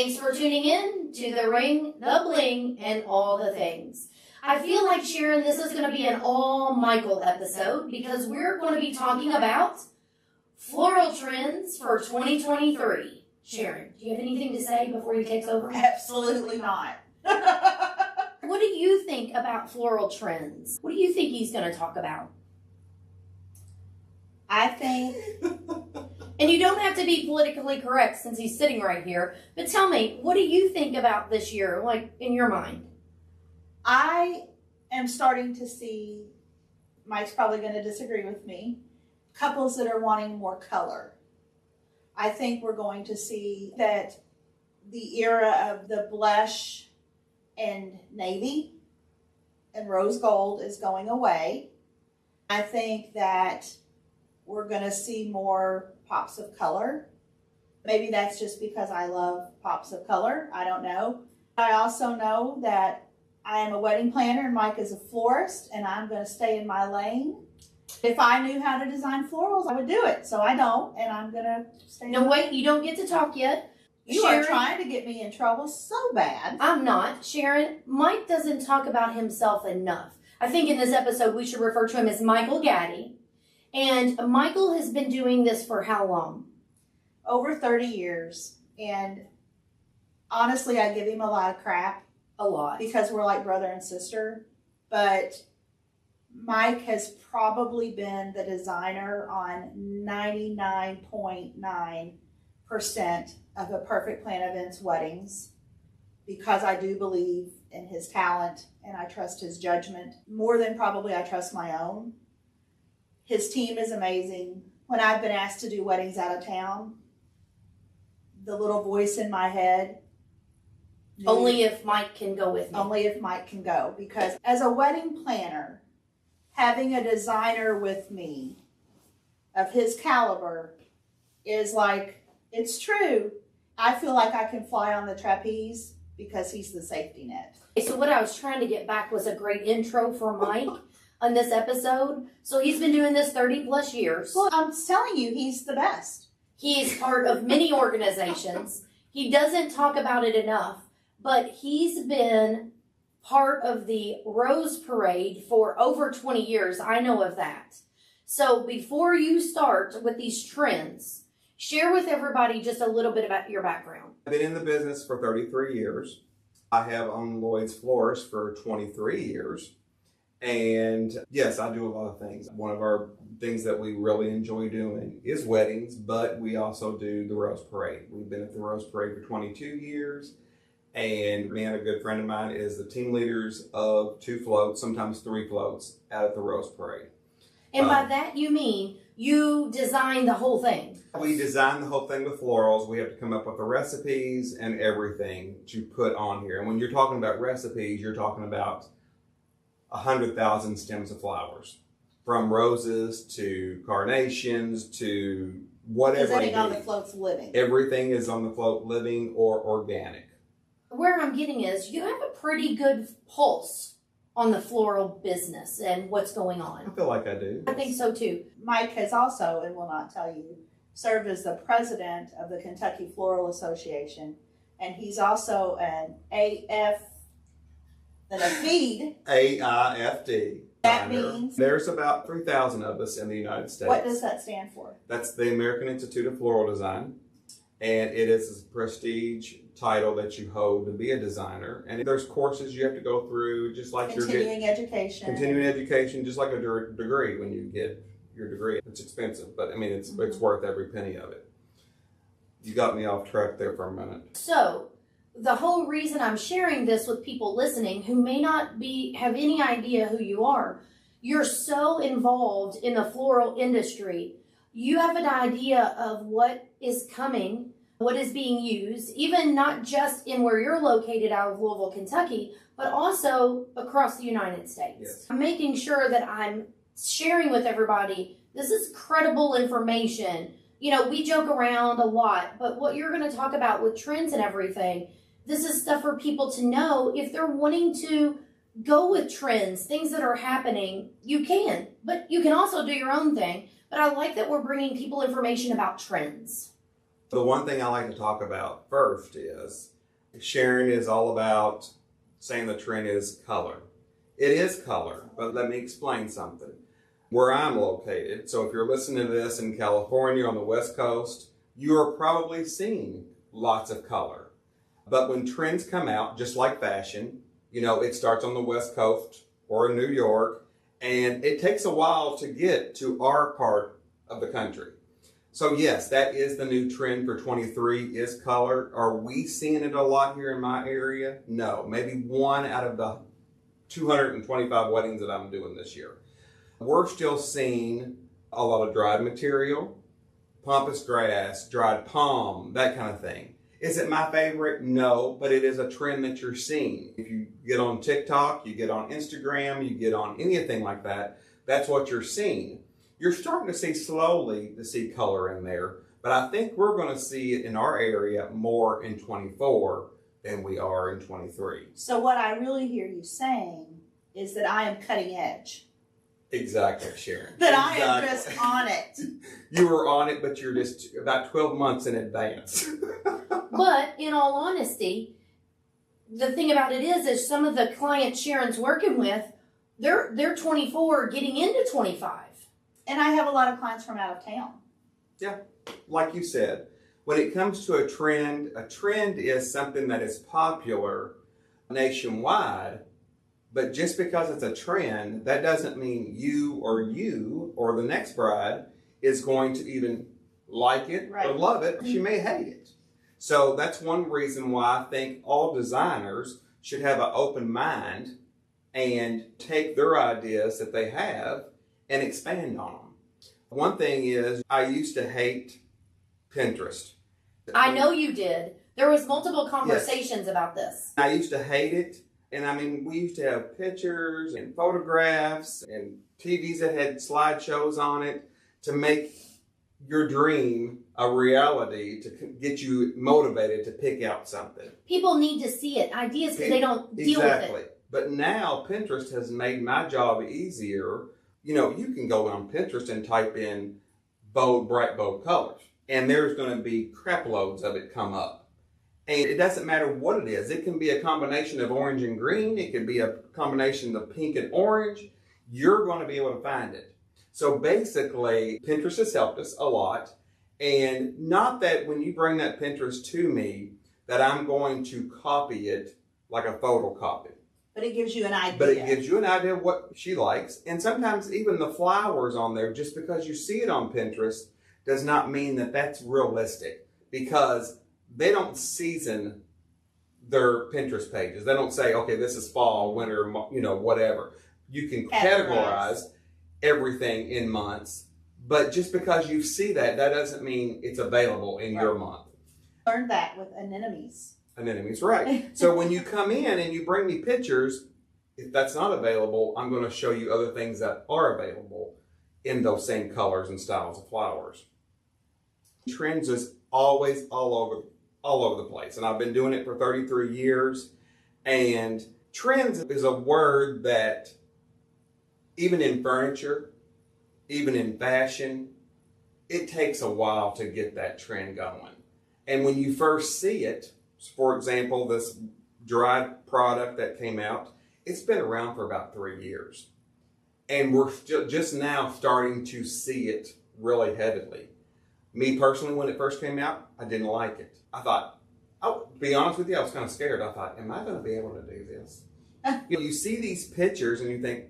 Thanks for tuning in to the Ring, the Bling, and all the things. I feel like, Sharon, this is going to be an all Michael episode because we're going to be talking about floral trends for 2023. Sharon, do you have anything to say before he takes over? Absolutely not. What do you think about floral trends? What do you think he's going to talk about? I think... And you don't have to be politically correct since he's sitting right here, but tell me, what do you think about this year, like in your mind? I am starting to see, Mike's probably going to disagree with me, couples that are wanting more color. I think we're going to see that the era of the blush and navy and rose gold is going away. I think that we're going to see more pops of color. Maybe that's just because I love pops of color. I don't know. I also know that I am a wedding planner and Mike is a florist, and I'm going to stay in my lane. If I knew how to design florals, I would do it. So I don't, and I'm going to stay in No, wait, you don't get to talk yet. You are trying to get me in trouble so bad. I'm not. Sharon, Mike doesn't talk about himself enough. I think in this episode we should refer to him as Michael Gaddie. And Michael has been doing this for how long? Over 30 years. And honestly, I give him a lot of crap. A lot. Because we're like brother and sister. But Mike has probably been the designer on 99.9% of a Perfect Plan Events weddings. Because I do believe in his talent and I trust his judgment. More than probably I trust my own. His team is amazing. When I've been asked to do weddings out of town, the little voice in my head. Only if Mike can go with me. Only if Mike can go. Because as a wedding planner, having a designer with me of his caliber is like, it's true. I feel like I can fly on the trapeze because he's the safety net. So what I was trying to get back was a great intro for Mike. On this episode. So he's been doing this 30 plus years. Well, I'm telling you, he's the best. He's part of many organizations. He doesn't talk about it enough, but he's been part of the Rose Parade for over 20 years. I know of that. So before you start with these trends, share with everybody just a little bit about your background. I've been in the business for 33 years. I have owned Lloyd's Florist for 23 years. And yes, I do a lot of things. One of our things that we really enjoy doing is weddings, but we also do the Rose Parade. We've been at the Rose Parade for 22 years. And me and a good friend of mine is the team leaders of 2 floats, sometimes 3 floats out at the Rose Parade. And by that you mean you design the whole thing. We design the whole thing with florals. We have to come up with the recipes and everything to put on here. And when you're talking about recipes, you're talking about 100,000 stems of flowers, from roses to carnations to whatever. Is everything on the float's living? Everything is on the float, living or organic. Where I'm getting is you have a pretty good pulse on the floral business and what's going on. I feel like I do. I think so too. Mike has also, and will not tell you, served as the president of the Kentucky Floral Association, and he's also an AIFD. That means? There's about 3,000 of us in the United States. What does that stand for? That's the American Institute of Floral Design. And it is a prestige title that you hold to be a designer. And there's courses you have to go through, just like continuing education. Continuing education, just like a degree when you get your degree. It's expensive, but I mean, it's worth every penny of it. You got me off track there for a minute. So, the whole reason I'm sharing this with people listening who may not have any idea who you are, you're so involved in the floral industry. You have an idea of what is coming, what is being used, even not just in where you're located out of Louisville, Kentucky, but also across the United States. Yes. I'm making sure that I'm sharing with everybody, this is credible information. You know, we joke around a lot, but what you're going to talk about with trends and everything, this is stuff for people to know if they're wanting to go with trends, things that are happening. You can, but you can also do your own thing. But I like that we're bringing people information about trends. The one thing I like to talk about first is Sharon is all about saying the trend is color. It is color, but let me explain something. Where I'm located, so if you're listening to this in California on the West Coast, you are probably seeing lots of color. But when trends come out, just like fashion, it starts on the West Coast or in New York, and it takes a while to get to our part of the country. So yes, that is the new trend for 23 is color. Are we seeing it a lot here in my area? No, maybe one out of the 225 weddings that I'm doing this year. We're still seeing a lot of dried material, pampas grass, dried palm, that kind of thing. Is it my favorite? No, but it is a trend that you're seeing. If you get on TikTok, you get on Instagram, you get on anything like that, that's what you're seeing. You're starting to see color in there, but I think we're going to see it in our area more in 24 than we are in 23. So what I really hear you saying is that I am cutting edge. Exactly, Sharon. That I am just on it. You were on it, but you're just about 12 months in advance. But in all honesty, the thing about it is some of the clients Sharon's working with, they're 24 getting into 25. And I have a lot of clients from out of town. Yeah, like you said, when it comes to a trend is something that is popular nationwide. But just because it's a trend, that doesn't mean you or the next bride is going to even like it or love it. She may hate it. So that's one reason why I think all designers should have an open mind and take their ideas that they have and expand on them. One thing is, I used to hate Pinterest. I know you did. There was multiple conversations about this. I used to hate it. And I mean, we used to have pictures and photographs and TVs that had slideshows on it to make your dream a reality, to get you motivated to pick out something. People need to see it, ideas, because they don't deal with it. Exactly. But now Pinterest has made my job easier. You can go on Pinterest and type in bright, bold colors, and there's going to be crap loads of it come up. And it doesn't matter what it is. It can be a combination of orange and green. It could be a combination of pink and orange. You're going to be able to find it. So basically, Pinterest has helped us a lot. And not that when you bring that Pinterest to me, that I'm going to copy it like a photocopy. But it gives you an idea. But it gives you an idea of what she likes. And sometimes even the flowers on there, just because you see it on Pinterest, does not mean that that's realistic. Because they don't season their Pinterest pages. They don't say, okay, this is fall, winter, whatever. You can categorize everything in months, but just because you see that doesn't mean it's available in your month. Learned that with anemones. Anemones, right. So when you come in and you bring me pictures, if that's not available, I'm going to show you other things that are available in those same colors and styles of flowers. Trends is always all over the place. And I've been doing it for 33 years. And trends is a word that even in furniture, even in fashion, it takes a while to get that trend going. And when you first see it, for example, this dried product that came out, it's been around for about 3 years. And we're still just now starting to see it really heavily. Me personally, when it first came out, I didn't like it. I thought, to be honest with you, I was kind of scared. I thought, am I going to be able to do this? You see these pictures and you think,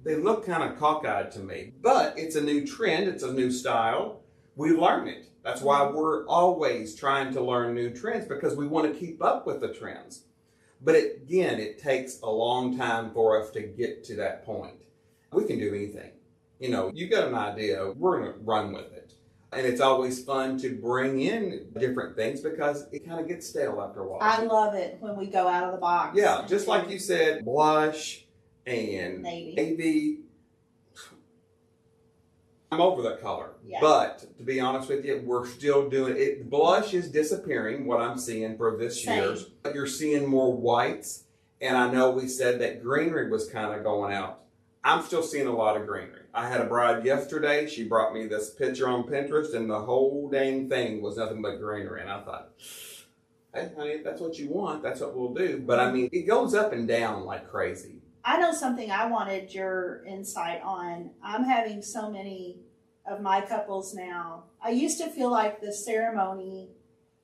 they look kind of cockeyed to me. But it's a new trend. It's a new style. We learn it. That's why we're always trying to learn new trends, because we want to keep up with the trends. But again, it takes a long time for us to get to that point. We can do anything. You got an idea, we're going to run with it. And it's always fun to bring in different things because it kind of gets stale after a while. I love it when we go out of the box. Yeah, just like you said, blush and navy. I'm over that color. Yeah. But to be honest with you, we're still doing it. Blush is disappearing, what I'm seeing for this year. You're seeing more whites. And I know we said that greenery was kind of going out I'm still seeing a lot of greenery. I had a bride yesterday. She brought me this picture on Pinterest, and the whole dang thing was nothing but greenery. And I thought, hey, honey, if that's what you want, that's what we'll do. But I mean, it goes up and down like crazy. I know something I wanted your insight on. I'm having so many of my couples now. I used to feel like the ceremony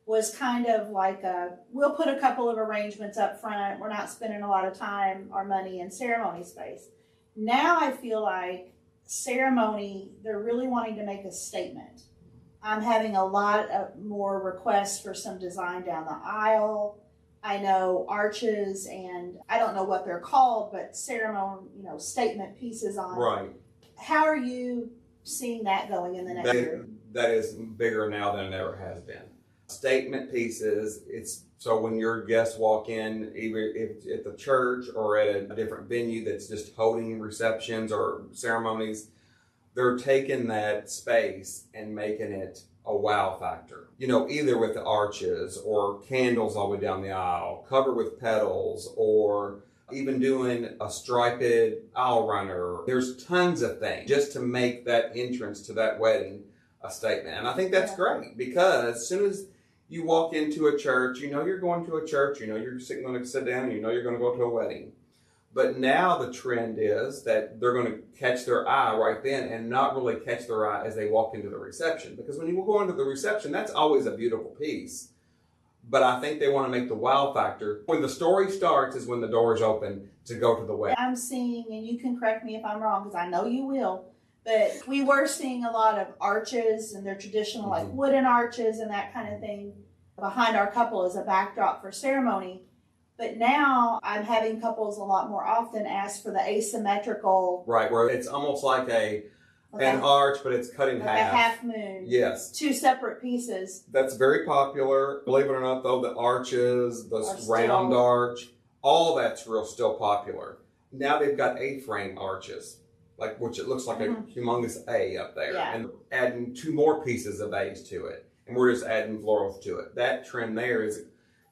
was kind of like we'll put a couple of arrangements up front. We're not spending a lot of time or money in ceremony space. Now I feel like ceremony, they're really wanting to make a statement. I'm having a lot of more requests for some design down the aisle. I know arches, and I don't know what they're called, but ceremony, statement pieces on. Right. How are you seeing that going in the next year? That is bigger now than it ever has been. Statement pieces, it's so when your guests walk in, either at the church or at a different venue that's just holding receptions or ceremonies, they're taking that space and making it a wow factor. Either with the arches or candles all the way down the aisle, covered with petals, or even doing a striped aisle runner. There's tons of things just to make that entrance to that wedding a statement. And I think that's great, because as soon as you walk into a church, you're going to a church, you're going to sit down, and you're going to go to a wedding. But now the trend is that they're going to catch their eye right then and not really catch their eye as they walk into the reception. Because when you go into the reception, that's always a beautiful piece. But I think they want to make the wow factor. When the story starts is when the doors open to go to the wedding. I'm seeing, and you can correct me if I'm wrong, because I know you will, but we were seeing a lot of arches, and they're traditional like wooden arches and that kind of thing behind our couple as a backdrop for ceremony. But now I'm having couples a lot more often ask for the asymmetrical. Right, where it's almost like an arch, but it's cut in like half. a half moon. Yes. Two separate pieces. That's very popular. Believe it or not, though, the arches, the round arch, all that's still popular. Now they've got A-frame arches, which it looks like a humongous A up there. Yeah. And adding 2 more pieces of A's to it. And we're just adding florals to it. That trend there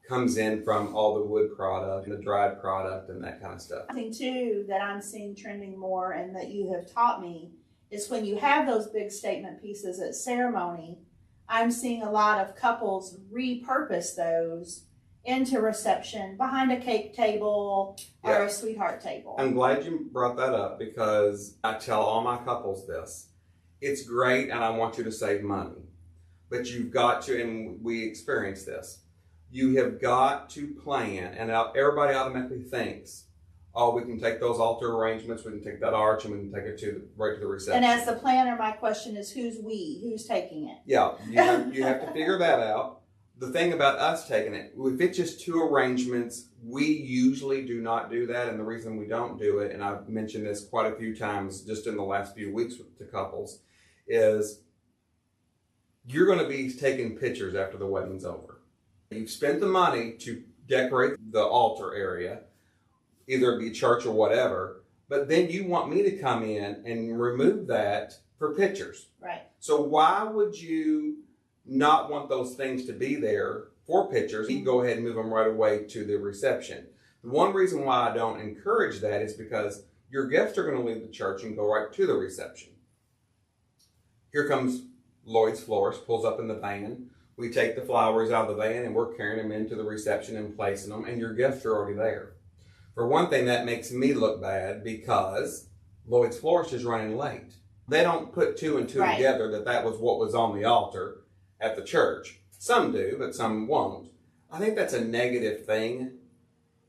comes in from all the wood product, the dried product, and that kind of stuff. Something too that I'm seeing trending more, and that you have taught me, is when you have those big statement pieces at ceremony, I'm seeing a lot of couples repurpose those into reception behind a cake table or a sweetheart table. I'm glad you brought that up, because I tell all my couples this. It's great, and I want you to save money. But you've got to, and we experience this, you have got to plan, and everybody automatically thinks, we can take those altar arrangements, we can take that arch, and we can take it right to the reception. And as the planner, my question is, who's taking it? Yeah, you have to figure that out. The thing about us taking it, if it's just 2 arrangements, we usually do not do that. And the reason we don't do it, and I've mentioned this quite a few times just in the last few weeks to couples, is you're going to be taking pictures after the wedding's over. You've spent the money to decorate the altar area, either it be church or whatever, but then you want me to come in and remove that for pictures. Right. So why would you not want those things to be there for pictures? You go ahead and move them right away to the reception. The one reason why I don't encourage that is because your guests are going to leave the church and go right to the reception. Here comes Lloyd's Florist, pulls up in the van. We take the flowers out of the van and we're carrying them into the reception and placing them, and your guests are already there. For one thing, that makes me look bad because Lloyd's Florist is running late. They don't put 2 and 2 together that was what was on the altar at the church. Some do, but some won't. I think that's a negative thing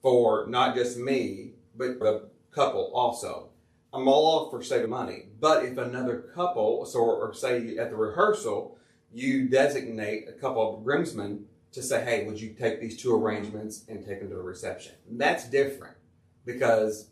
for not just me, but the couple also. I'm all for saving money, but if another couple, or say at the rehearsal, you designate a couple of groomsmen to say, hey, would you take these 2 arrangements and take them to the reception? That's different because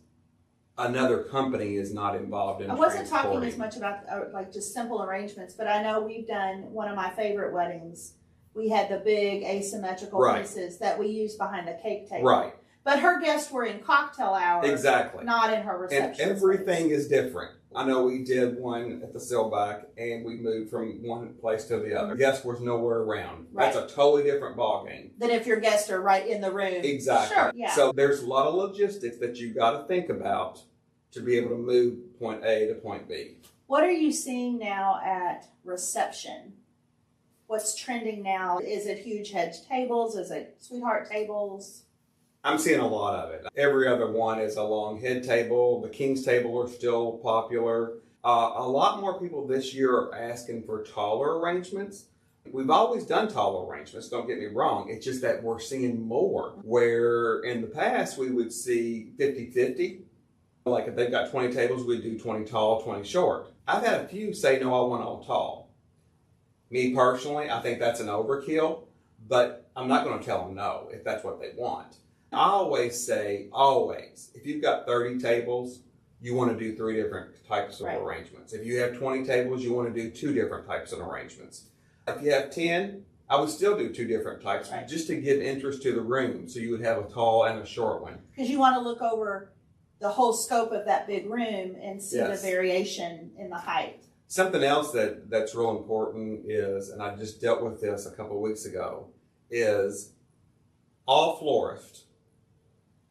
another company is not involved in I wasn't talking transporting. as much about just simple arrangements, but I know we've done one of my favorite weddings. We had the big asymmetrical pieces that we used behind the cake table. Right. But her guests were in cocktail hour. Exactly. Not in her reception. And everything is different. I know we did one at the Sailback and we moved from one place to the other. Guests was nowhere around. Right. That's a totally different ballgame. Than if your guests are right in the room. Exactly. Sure. Yeah. So there's a lot of logistics that you got to think about to be able to move point A to point B. What are you seeing now at reception? What's trending now? Is it huge hedge tables? Is it sweetheart tables? I'm seeing a lot of it. Every other one is a long head table. The king's table are still popular. A lot more people this year are asking for taller arrangements. We've always done taller arrangements, don't get me wrong. It's just that we're seeing more. Where in the past we would see 50-50. Like if they've got 20 tables, we'd do 20 tall, 20 short. I've had a few say, no, I want all tall. Me personally, I think that's an overkill, but I'm not going to tell them no if that's what they want. I always say, if you've got 30 tables, you want to do 3 different types of arrangements. If you have 20 tables, you want to do 2 different types of arrangements. If you have 10, I would still do 2 different types, just to give interest to the room. So you would have a tall and a short one. Because you want to look over the whole scope of that big room and see the variation in the height. Something else that's real important is, and I just dealt with this a couple of weeks ago, is all florists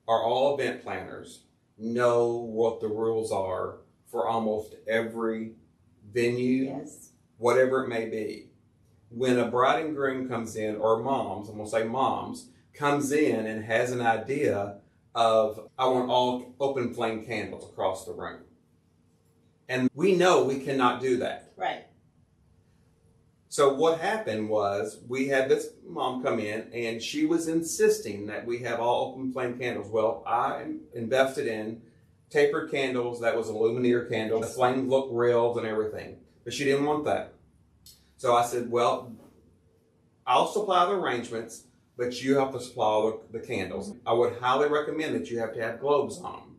or all event planners know what the rules are for almost every venue, whatever it may be. When a bride and groom comes in, or moms, I'm going to say moms, comes in and has an idea of, I want all open flame candles across the room. And we know we cannot do that. Right. So what happened was, we had this mom come in and she was insisting that we have all open flame candles. Well, I invested in tapered candles. That was a luminaire candle. The flames look real and everything. But she didn't want that. So I said, well, I'll supply the arrangements, but you have to supply the candles. I would highly recommend that you have to have globes on them.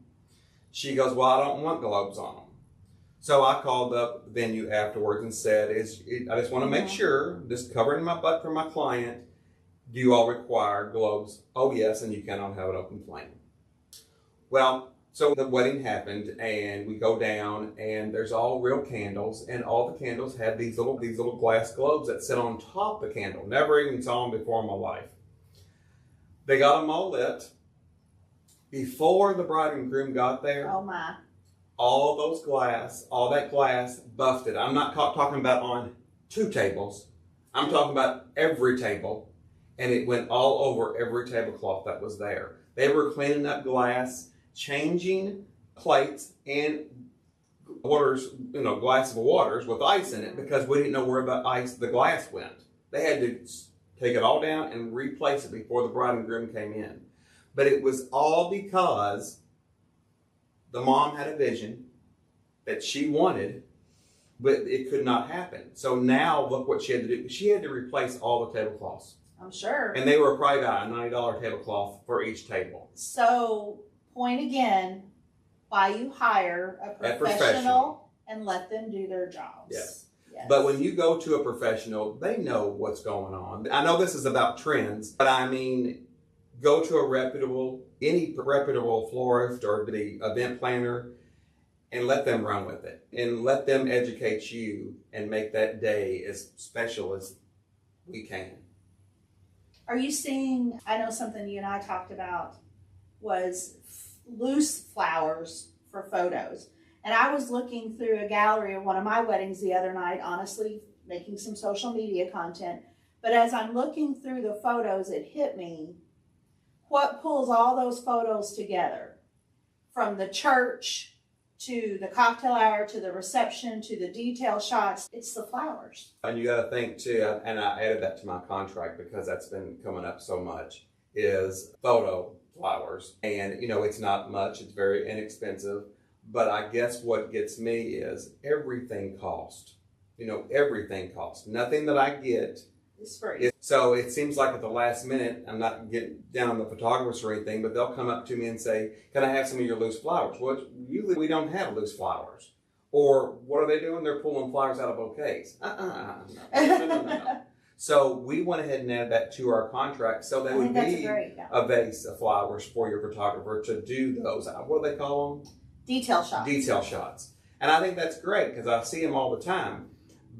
She goes, well, I don't want globes on them. So I called up the venue afterwards and said, I just want to make sure, just covering my butt for my client, do you all require globes? Oh, yes, and you cannot have an open flame. Well, so the wedding happened, and we go down, and there's all real candles, and all the candles have these little glass globes that sit on top of the candle. Never even saw them before in my life. They got them all lit. Before the bride and groom got there, oh my, all that glass busted. I'm not talking about on 2 tables. I'm talking about every table, and it went all over every tablecloth that was there. They were cleaning up glass, changing plates and waters, glasses of waters with ice in it, because we didn't know where the glass went. They had to take it all down and replace it before the bride and groom came in. But it was all because the mom had a vision that she wanted, but it could not happen. So now look what she had to do. She had to replace all the tablecloths. I'm sure. And they were probably about a $90 tablecloth for each table. So, point again, why you hire a professional and let them do their jobs. Yes. But when you go to a professional, they know what's going on. I know this is about trends, but I mean, go to any reputable florist or the event planner and let them run with it. And let them educate you and make that day as special as we can. Are you seeing, I know something you and I talked about was loose flowers for photos. And I was looking through a gallery of one of my weddings the other night, honestly, making some social media content. But as I'm looking through the photos, it hit me, what pulls all those photos together? From the church to the cocktail hour to the reception to the detail shots, it's the flowers. And you got to think too, and I added that to my contract because that's been coming up so much, is photo flowers. And it's not much, it's very inexpensive. But I guess what gets me is everything costs. Everything costs. Nothing that I get is free. So it seems like at the last minute, I'm not getting down on the photographers or anything, but they'll come up to me and say, can I have some of your loose flowers? Well, usually we don't have loose flowers. Or what are they doing? They're pulling flowers out of bouquets. No. So we went ahead and added that to our contract, so that would be a vase of flowers for your photographer to do those. What do they call them? Detail shots. Detail shots. And I think that's great because I see them all the time.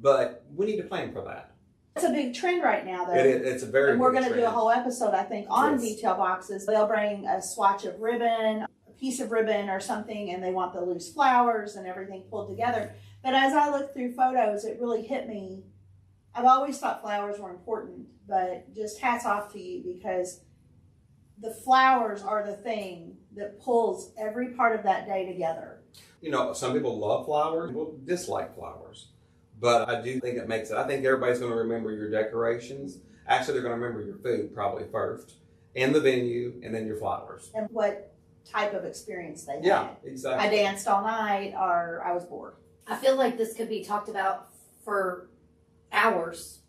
But we need to plan for that. It's a big trend right now, though. It's a very big trend. And we're going to do a whole episode, I think, on detail boxes. They'll bring a swatch of ribbon, piece of ribbon or something and they want the loose flowers and everything pulled together. But as I looked through photos, it really hit me. I've always thought flowers were important, but just hats off to you, because the flowers are the thing that pulls every part of that day together. You know, some people love flowers, people dislike flowers. But I do think it makes it, I think everybody's going to remember your decorations. Actually, they're going to remember your food probably first, and the venue, and then your flowers. And what type of experience they had. Yeah, exactly. I danced all night, or I was bored. I feel like this could be talked about for hours,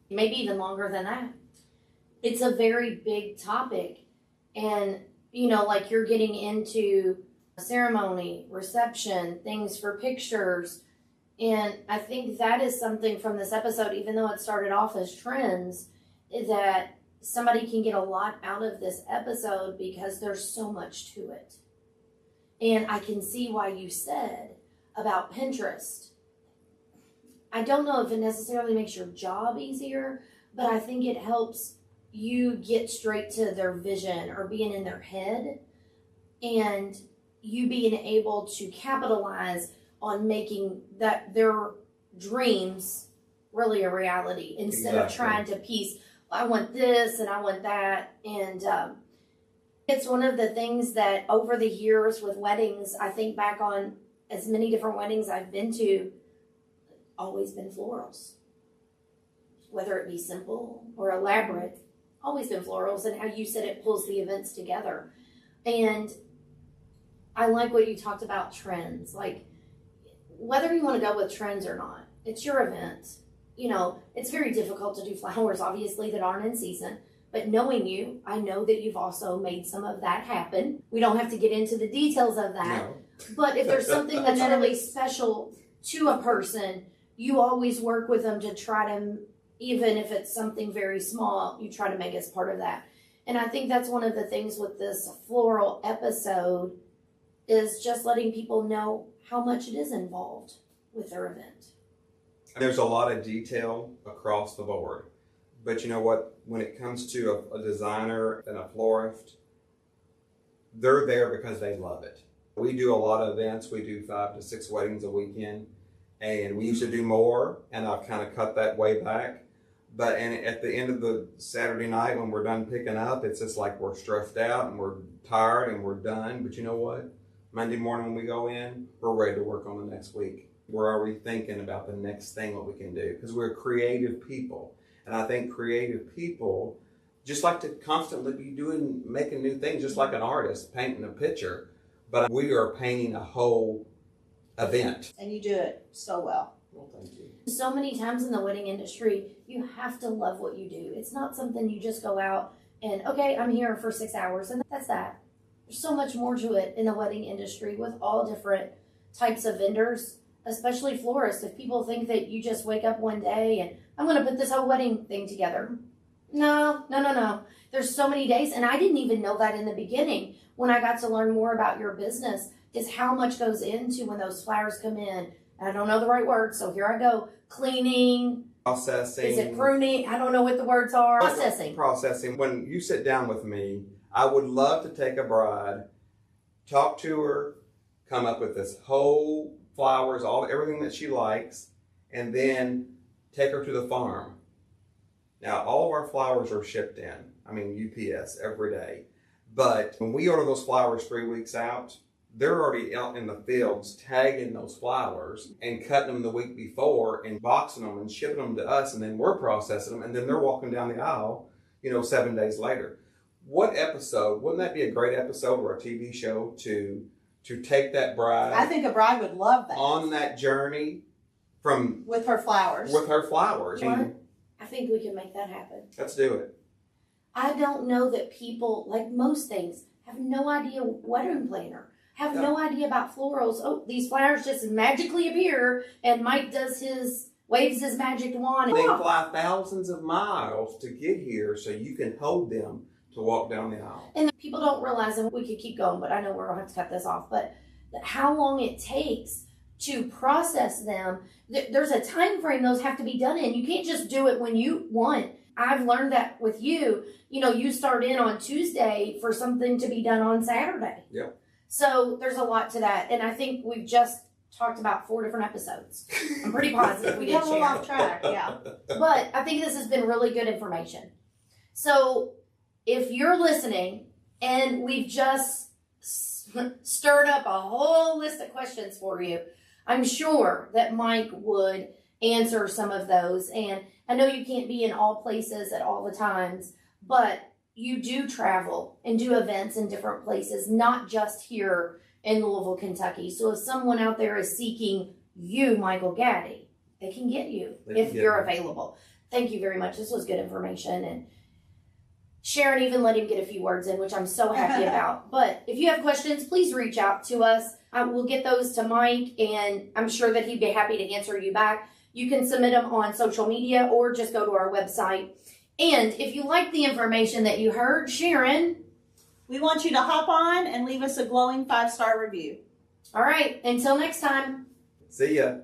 maybe even longer than that. It's a very big topic. And, you know, like you're getting into ceremony, reception, things for pictures. And I think that is something from this episode, even though it started off as trends, is that somebody can get a lot out of this episode because there's so much to it. And I can see why you said about Pinterest. I don't know if it necessarily makes your job easier, but I think it helps you get straight to their vision or being in their head, and you being able to capitalize on making that their dreams really a reality instead of trying to piece, I want this and I want that. And it's one of the things that over the years with weddings, I think back on as many different weddings I've been to, always been florals. Whether it be simple or elaborate, always been florals. And how you said it pulls the events together. And I like what you talked about trends. Like, whether you want to go with trends or not, it's your event. You know, it's very difficult to do flowers, obviously, that aren't in season. But knowing you, I know that you've also made some of that happen. We don't have to get into the details of that. No. But if there's something that's really special to a person, you always work with them to try to, even if it's something very small, you try to make us part of that. And I think that's one of the things with this floral episode, is just letting people know how much it is involved with their event. There's a lot of detail across the board. But you know what? When it comes to a designer and a florist, they're there because they love it. We do a lot of events. We do 5 to 6 weddings a weekend. And we used to do more, and I've kind of cut that way back. But and at the end of the Saturday night, when we're done picking up, it's just like we're stressed out and we're tired and we're done. But you know what? Monday morning when we go in, we're ready to work on the next week. We're already thinking about the next thing, what we can do, because we're creative people. And I think creative people just like to constantly be making new things, just like an artist painting a picture. But we are painting a whole event. And you do it so well. Well, thank you. So many times in the wedding industry, you have to love what you do. It's not something you just go out and, okay, I'm here for 6 hours, and that's that. There's so much more to it in the wedding industry with all different types of vendors, especially florists. If people think that you just wake up one day and I'm going to put this whole wedding thing together. No. There's so many days, and I didn't even know that in the beginning. When I got to learn more about your business, is how much goes into when those flowers come in. I don't know the right words, so here I go. Cleaning. Processing. Is it pruning? I don't know what the words are. Processing. When you sit down with me, I would love to take a bride, talk to her, come up with this whole flowers, everything that she likes, and then take her to the farm. Now, all of our flowers are shipped in. I mean, UPS every day. But when we order those flowers 3 weeks out, they're already out in the fields tagging those flowers and cutting them the week before and boxing them and shipping them to us, and then we're processing them, and then they're walking down the aisle, 7 days later. What episode, wouldn't that be a great episode or a TV show to take that bride? I think a bride would love that. On that journey with her flowers. With her flowers. What? I think we can make that happen. Let's do it. I don't know that people, like most things, have no idea wedding planner. Have no idea about florals. Oh, these flowers just magically appear, and Mike waves his magic wand. They fly thousands of miles to get here so you can hold them to walk down the aisle. And people don't realize, and we could keep going, but I know we're going to have to cut this off, but how long it takes to process them. There's a time frame those have to be done in. You can't just do it when you want. I've learned that with you. You start in on Tuesday for something to be done on Saturday. Yep. So there's a lot to that. And I think we've just talked about 4 different episodes. I'm pretty positive we We did got a little share. off track, yeah. But I think this has been really good information. So if you're listening and we've just stirred up a whole list of questions for you, I'm sure that Mike would answer some of those. And I know you can't be in all places at all the times, but you do travel and do events in different places, not just here in Louisville, Kentucky. So if someone out there is seeking you, Michael Gaddie, they can get you if you're available. Thank you very much. This was good information. And Sharon even let him get a few words in, which I'm so happy about. But if you have questions, please reach out to us. We'll get those to Mike, and I'm sure that he'd be happy to answer you back. You can submit them on social media or just go to our website. And if you like the information that you heard, Sharon, We want you to hop on and leave us a glowing 5-star review. all right, until next time. See ya.